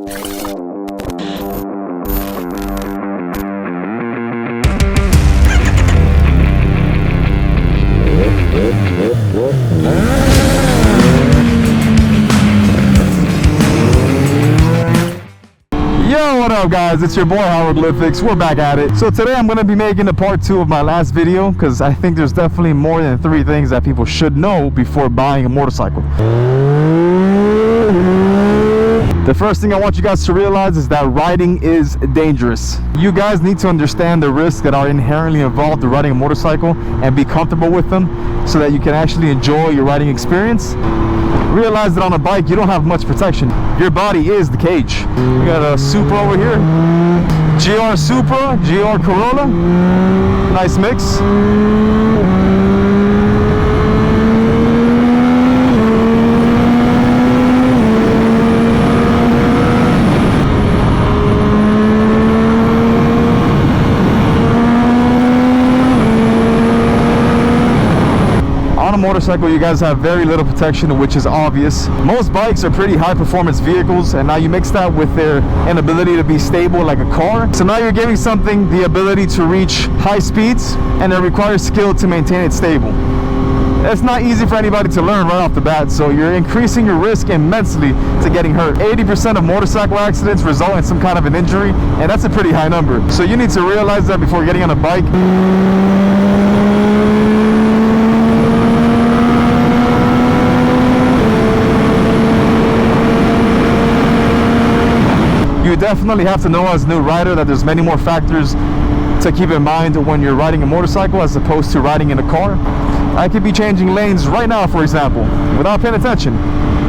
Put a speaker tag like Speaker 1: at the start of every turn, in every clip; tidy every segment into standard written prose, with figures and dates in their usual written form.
Speaker 1: What up guys, it's your boy Hieroglyphics. We're back at it. So today I'm going to be making a part 2 of my last video, because I think there's definitely more than 3 things that people should know before buying a motorcycle. The first thing I want you guys to realize is that riding is dangerous. You guys need to understand the risks that are inherently involved in riding a motorcycle and be comfortable with them so that you can actually enjoy your riding experience. Realize that on a bike you don't have much protection. Your body is the cage. We got a Supra over here, GR Supra, GR Corolla, nice mix. Motorcycle, you guys have very little protection, which is obvious. Most bikes are pretty high performance vehicles, and now you mix that with their inability to be stable like a car. So now you're giving something the ability to reach high speeds, and it requires skill to maintain it stable. It's not easy for anybody to learn right off the bat, so you're increasing your risk immensely to getting hurt. 80% of motorcycle accidents result in some kind of an injury, and that's a pretty high number. So you need to realize that before getting on a bike. You definitely have to know as a new rider that there's many more factors to keep in mind when you're riding a motorcycle as opposed to riding in a car. I could be changing lanes right now, for example, without paying attention.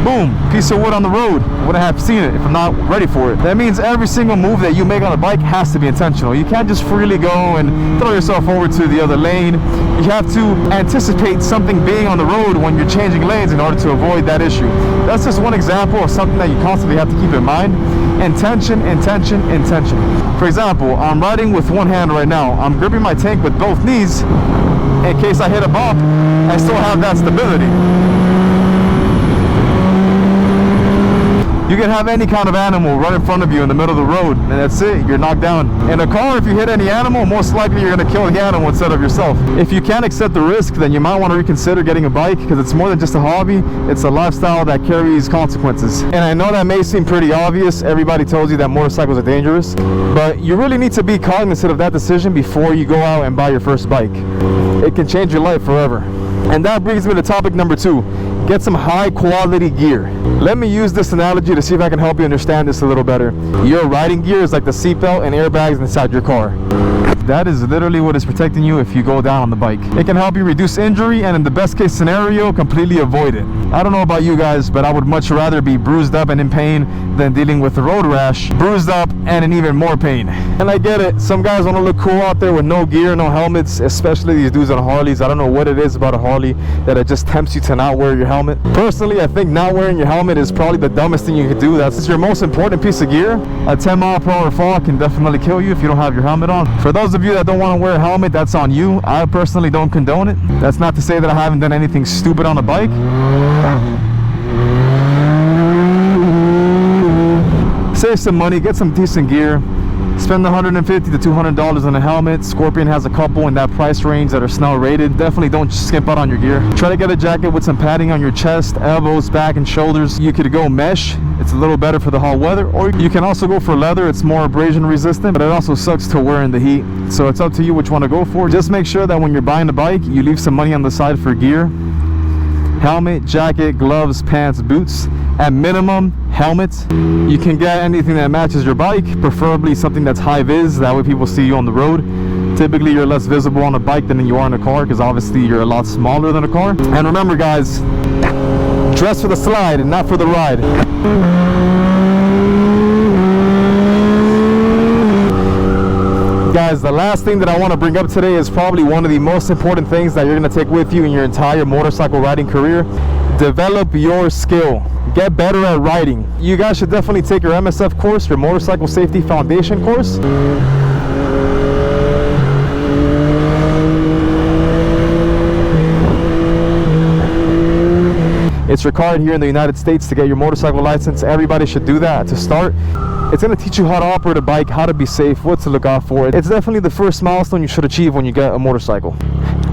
Speaker 1: Boom, piece of wood on the road. Wouldn't have seen it if I'm not ready for it. That means every single move that you make on a bike has to be intentional. You can't just freely go and throw yourself over to the other lane. You have to anticipate something being on the road when you're changing lanes in order to avoid that issue. That's just one example of something that you constantly have to keep in mind. Intention, intention, intention. For example, I'm riding with one hand right now. I'm gripping my tank with both knees in case I hit a bump. I still have that stability. You can have any kind of animal right in front of you in the middle of the road, and that's it, you're knocked down. In a car, if you hit any animal, most likely you're gonna kill the animal instead of yourself. If you can't accept the risk, then you might want to reconsider getting a bike, because it's more than just a hobby, it's a lifestyle that carries consequences. And I know that may seem pretty obvious, everybody tells you that motorcycles are dangerous, but you really need to be cognizant of that decision before you go out and buy your first bike. It can change your life forever. And that brings me to topic number 2. Get some high quality gear. Let me use this analogy to see if I can help you understand this a little better. Your riding gear is like the seatbelt and airbags inside your car. That is literally what is protecting you if you go down on the bike. It can help you reduce injury, and in the best case scenario, completely avoid it. I don't know about you guys, but I would much rather be bruised up and in pain than dealing with a road rash, bruised up and in even more pain. And I get it, some guys want to look cool out there with no gear, no helmets, especially these dudes on Harleys. I don't know what it is about a Harley that it just tempts you to not wear your helmet. Personally, I think not wearing your helmet is probably the dumbest thing you could do. That's your most important piece of gear. A 10-mile-per-hour fall can definitely kill you if you don't have your helmet on. For those of you that don't want to wear a helmet, that's on you. I personally don't condone it. That's not to say that I haven't done anything stupid on a bike. Save some money, get some decent gear. Spend $150 to $200 on a helmet. Scorpion has a couple in that price range that are Snell rated. Definitely don't skimp out on your gear. Try to get a jacket with some padding on your chest, elbows, back, and shoulders. You could go mesh. It's a little better for the hot weather. Or you can also go for leather. It's more abrasion resistant, but it also sucks to wear in the heat. So it's up to you which one to go for. Just make sure that when you're buying a bike, you leave some money on the side for gear. Helmet, jacket, gloves, pants, boots. At minimum, helmet. You can get anything that matches your bike, preferably something that's high vis, that way people see you on the road. Typically you're less visible on a bike than you are in a car, because obviously you're a lot smaller than a car. And remember guys, dress for the slide and not for the ride. Guys, the last thing that I want to bring up today is probably one of the most important things that you're going to take with you in your entire motorcycle riding career. Develop your skill. Get better at riding. You guys should definitely take your MSF course, your Motorcycle Safety Foundation course. It's required here in the United States to get your motorcycle license. Everybody should do that to start. It's going to teach you how to operate a bike, how to be safe, what to look out for. It's definitely the first milestone you should achieve when you get a motorcycle.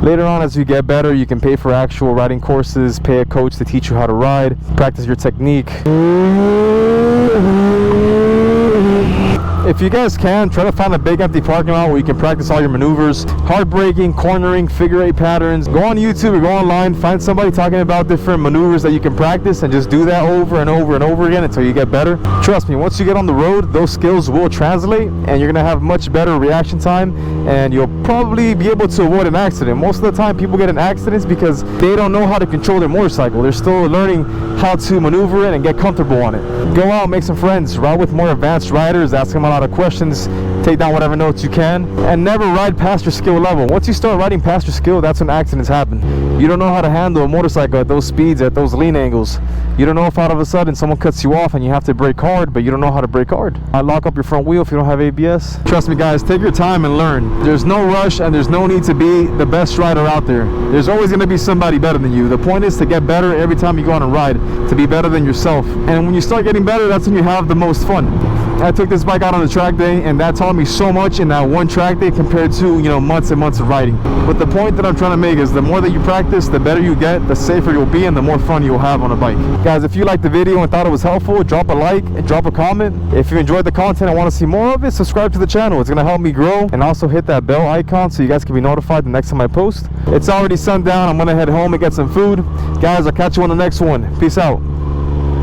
Speaker 1: Later on, as you get better, you can pay for actual riding courses, pay a coach to teach you how to ride, practice your technique. If you guys can, try to find a big empty parking lot where you can practice all your maneuvers, hard braking, cornering, figure eight patterns. Go on YouTube or go online, find somebody talking about different maneuvers that you can practice, and just do that over and over and over again until you get better. Trust me, once you get on the road, those skills will translate, and you're gonna have much better reaction time, and you'll probably be able to avoid an accident. Most of the time, people get in accidents because they don't know how to control their motorcycle. They're still learning how to maneuver it and get comfortable on it. Go out, make some friends, ride with more advanced riders, ask them a lot of questions, take down whatever notes you can, and never ride past your skill level. Once you start riding past your skill, that's when accidents happen. You don't know how to handle a motorcycle at those speeds, at those lean angles. You don't know if all of a sudden someone cuts you off and you have to brake hard, but you don't know how to brake hard. I lock up your front wheel if you don't have ABS. Trust me guys, take your time and learn. There's no rush and there's no need to be the best rider out there. There's always going to be somebody better than you. The point is to get better every time you go on a ride, to be better than yourself. And when you start getting better, that's when you have the most fun. I took this bike out on the track day, and that taught me so much in that one track day compared to, you know, months and months of riding. But the point that I'm trying to make is the more that you practice, the better you get, the safer you'll be, and the more fun you'll have on a bike. Guys, if you liked the video and thought it was helpful, drop a like and drop a comment. If you enjoyed the content and want to see more of it, subscribe to the channel. It's going to help me grow, and also hit that bell icon so you guys can be notified the next time I post. It's already sundown. I'm going to head home and get some food. Guys, I'll catch you on the next one. Peace out.